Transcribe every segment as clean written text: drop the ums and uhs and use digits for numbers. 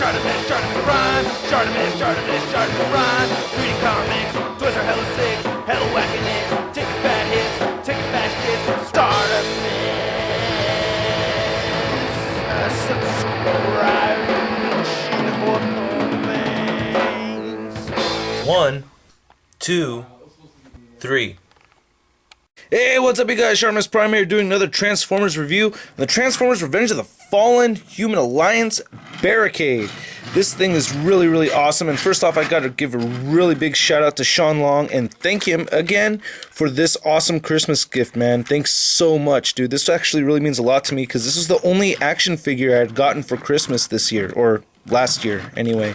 ShartimusPrime, ShartimusPrime. Reading comics, toys are hella sick, hella whacking it, taking bad hits, taking bad shits. Subscribe. One, two, three. Hey, what's up, you guys? ShartimusPrime here doing another Transformers review. The Transformers Revenge of the Fallen Human Alliance Barricade. This thing is really, really awesome. And first off, I gotta give a really big shout out to Sean Long and thank him again for this awesome Christmas gift, man. Thanks so much, dude. This actually really means a lot to me because this is the only action figure I had gotten for Christmas this year, or last year anyway.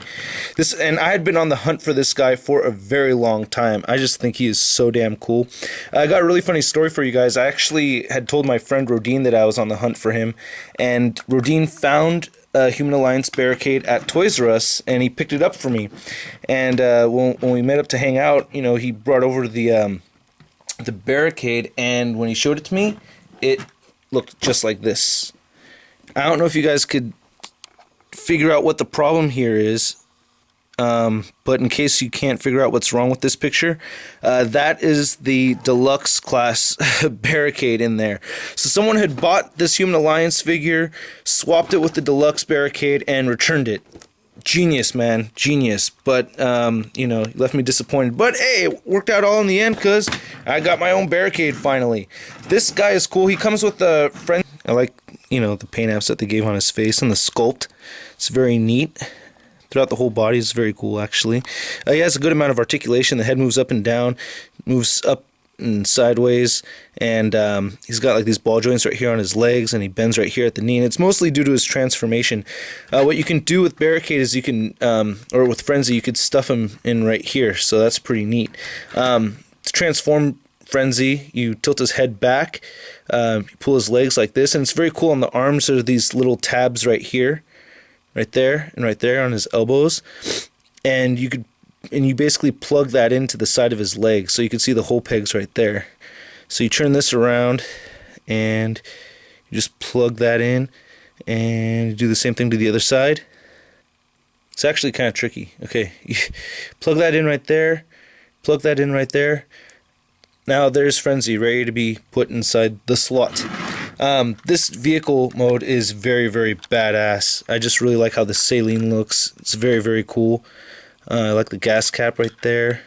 And I had been on the hunt for this guy for a very long time. I just think he is so damn cool. I got a really funny story for you guys. I actually had told my friend Rodine that I was on the hunt for him, and Rodine found Human Alliance Barricade at Toys R Us, and he picked it up for me. And when we met up to hang out, you know, he brought over the Barricade, and when he showed it to me, it looked just like this. I don't know if you guys could figure out what the problem here is, but in case you can't figure out what's wrong with this picture, that is the Deluxe class Barricade in there. So someone had bought this Human Alliance figure, swapped it with the Deluxe Barricade, and returned it. Genius, man, genius. But you know, left me disappointed, but hey, it worked out all in the end because I got my own Barricade finally. This guy is cool. He comes with a friend. I like, you know, the paint apps that they gave on his face and the sculpt. It's very neat. Throughout the whole body is very cool, actually. He has a good amount of articulation. The head moves up and down, moves up and sideways, and he's got like these ball joints right here on his legs, and he bends right here at the knee, and it's mostly due to his transformation. What you can do with Barricade is you can, or with Frenzy, you could stuff him in right here, so that's pretty neat. To transform Frenzy, you tilt his head back, you pull his legs like this, and it's very cool. On the arms there are these little tabs right here, right there, and right there on his elbows, and you basically plug that into the side of his leg, so you can see the hole pegs right there. So you turn this around, and you just plug that in, and you do the same thing to the other side. It's actually kind of tricky. Okay, you plug that in right there, plug that in right there. Now there's Frenzy ready to be put inside the slot. This vehicle mode is very, very badass. I just really like how the saline looks. It's very, very cool. I like the gas cap right there.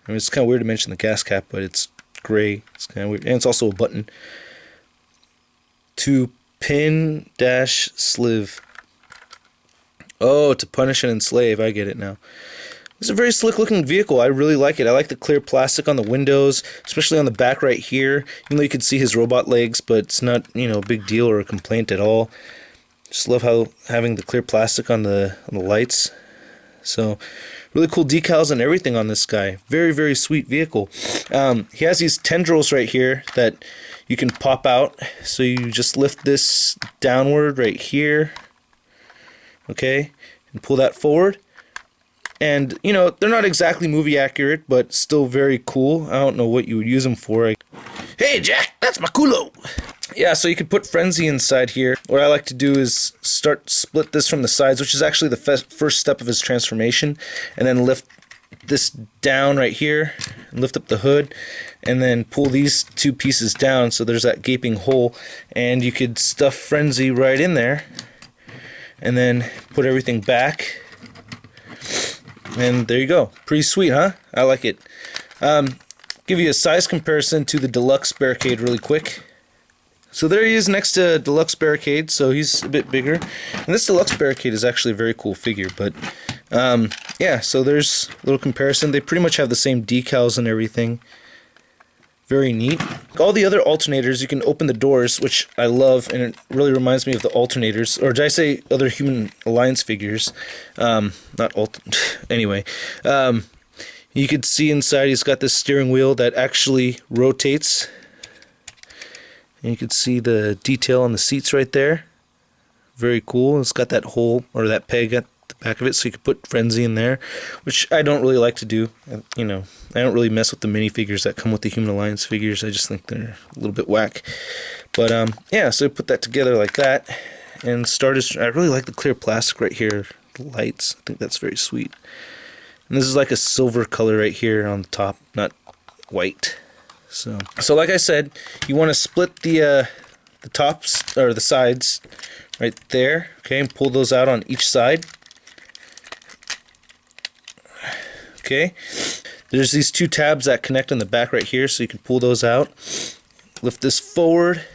I mean, it's kind of weird to mention the gas cap, but it's gray. It's kind of weird. And it's also a button. To pin dash sleeve. Oh, to punish and enslave. I get it now. It's a very slick looking vehicle. I really like it. I like the clear plastic on the windows, especially on the back right here. Even though you can see his robot legs, but it's not, you know, a big deal or a complaint at all. Just love how having the clear plastic on the lights. So really cool decals and everything on this guy. Very, very sweet vehicle. He has these tendrils right here that you can pop out. So you just lift this downward right here. Okay, and pull that forward. And, you know, they're not exactly movie accurate, but still very cool. I don't know what you would use them for. Hey, Jack, that's my culo. Yeah, so you could put Frenzy inside here. What I like to do is split this from the sides, which is actually the first step of his transformation, and then lift this down right here, and lift up the hood, and then pull these two pieces down so there's that gaping hole, and you could stuff Frenzy right in there, and then put everything back. And there you go. Pretty sweet, huh? I like it. Give you a size comparison to the Deluxe Barricade really quick. So there he is next to Deluxe Barricade, so he's a bit bigger. And this Deluxe Barricade is actually a very cool figure, but yeah, so there's a little comparison. They pretty much have the same decals and everything. Very neat. All the other alternators, you can open the doors, which I love, and it really reminds me of the alternators, or did I say other Human Alliance figures? Anyway, you can see inside he's got this steering wheel that actually rotates, and you can see the detail on the seats right there. Very cool. It's got that hole, or that peg at the back of it, so you could put Frenzy in there, which I don't really like to do. You know, I don't really mess with the minifigures that come with the Human Alliance figures. I just think they're a little bit whack. But yeah, so put that together like that, and I really like the clear plastic right here, the lights. I think that's very sweet. And this is like a silver color right here on the top, not white. So like I said, you want to split the tops or the sides right there, okay, and pull those out on each side. Okay, there's these two tabs that connect on the back right here, so you can pull those out. Lift this forward,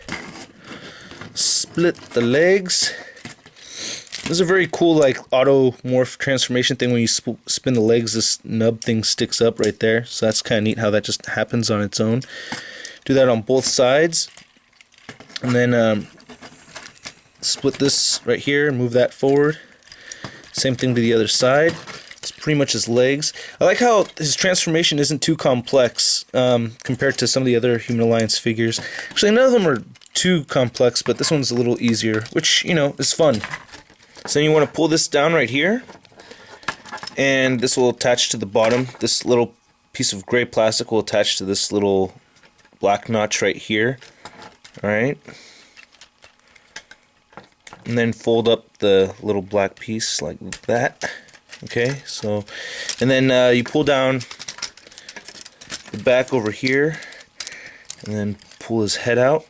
split the legs. This is a very cool like auto morph transformation thing. When you spin the legs, this nub thing sticks up right there, so that's kind of neat how that just happens on its own. Do that on both sides, and then split this right here, move that forward. Same thing to the other side. It's pretty much his legs. I like how his transformation isn't too complex compared to some of the other Human Alliance figures. Actually, none of them are too complex, but this one's a little easier, which, you know, is fun. So you want to pull this down right here, and this will attach to the bottom. This little piece of gray plastic will attach to this little black notch right here. Alright. And then fold up the little black piece like that. Okay, so, and then you pull down the back over here, and then pull his head out.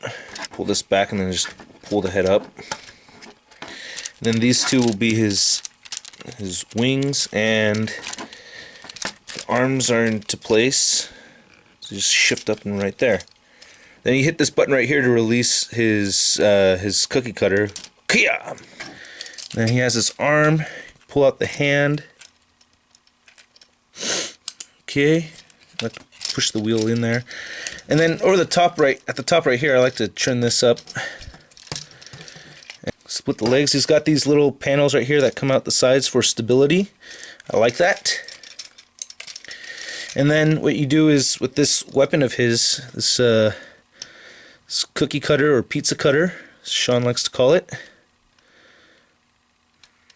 Pull this back, and then just pull the head up. And then these two will be his wings, and the arms are into place. So just shift up and right there. Then you hit this button right here to release his cookie cutter. Kia! Then he has his arm. Pull out the hand. Okay, like push the wheel in there, and then over the top right, at the top right here, I like to trim this up. And split the legs. He's got these little panels right here that come out the sides for stability. I like that. And then what you do is with this weapon of his, this cookie cutter or pizza cutter, as Sean likes to call it.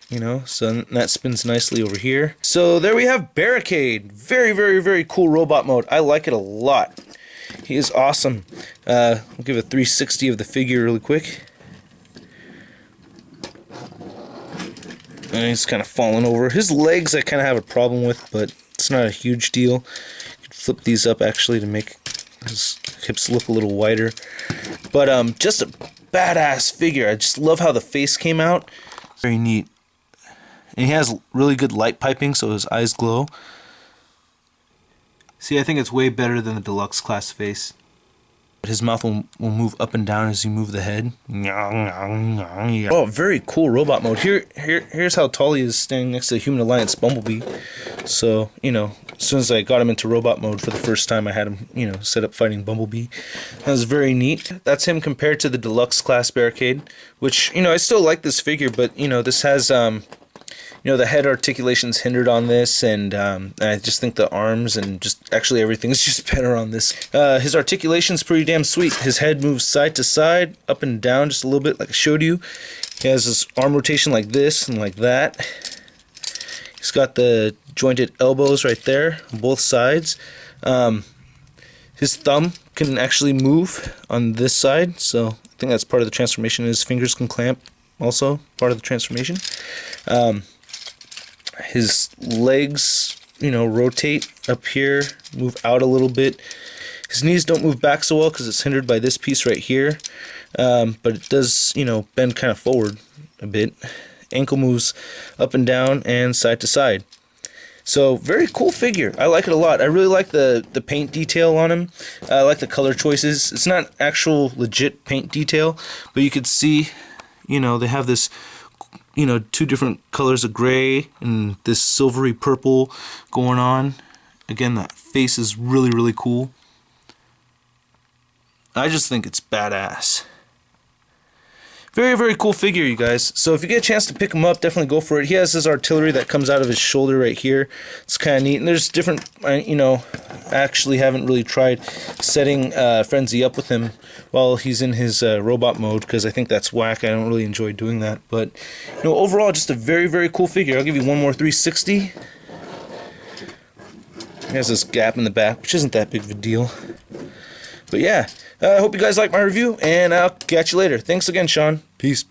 You know, so that spins nicely over here. So there we have Barricade. Very, very, very cool robot mode. I like it a lot. He is awesome. I'll give a 360 of the figure really quick. And he's kind of falling over. His legs I kind of have a problem with, but it's not a huge deal. You can flip these up actually to make his hips look a little wider. But just a badass figure. I just love how the face came out. Very neat. And he has really good light piping, so his eyes glow. See, I think it's way better than the Deluxe class face. His mouth will move up and down as you move the head. Oh, very cool robot mode. Here's how tall he is standing next to the Human Alliance Bumblebee. So, you know, as soon as I got him into robot mode for the first time, I had him, you know, set up fighting Bumblebee. That was very neat. That's him compared to the Deluxe class Barricade, which, you know, I still like this figure, but, you know, this has, you know, the head articulation's hindered on this, and I just think the arms and just actually everything is just better on this. His articulation's pretty damn sweet. His head moves side to side, up and down just a little bit like I showed you. He has his arm rotation like this and like that. He's got the jointed elbows right there on both sides. His thumb can actually move on this side, so I think that's part of the transformation. His fingers can clamp, also part of the transformation. His legs, you know, rotate up here, move out a little bit. His knees don't move back so well because it's hindered by this piece right here. But it does, you know, bend kind of forward a bit. Ankle moves up and down and side to side. So, very cool figure. I like it a lot. I really like the paint detail on him. I like the color choices. It's not actual legit paint detail, but you could see, you know, they have this, you know, two different colors of gray and this silvery purple going on. Again, that face is really, really cool. I just think it's badass. Very, very cool figure, you guys. So if you get a chance to pick him up, definitely go for it. He has his artillery that comes out of his shoulder right here. It's kind of neat. And there's different, you know, I actually haven't really tried setting Frenzy up with him while he's in his robot mode, because I think that's whack. I don't really enjoy doing that. But, you know, overall, just a very, very cool figure. I'll give you one more 360. He has this gap in the back, which isn't that big of a deal. But yeah, I hope you guys like my review, and I'll catch you later. Thanks again, Sean. Peace.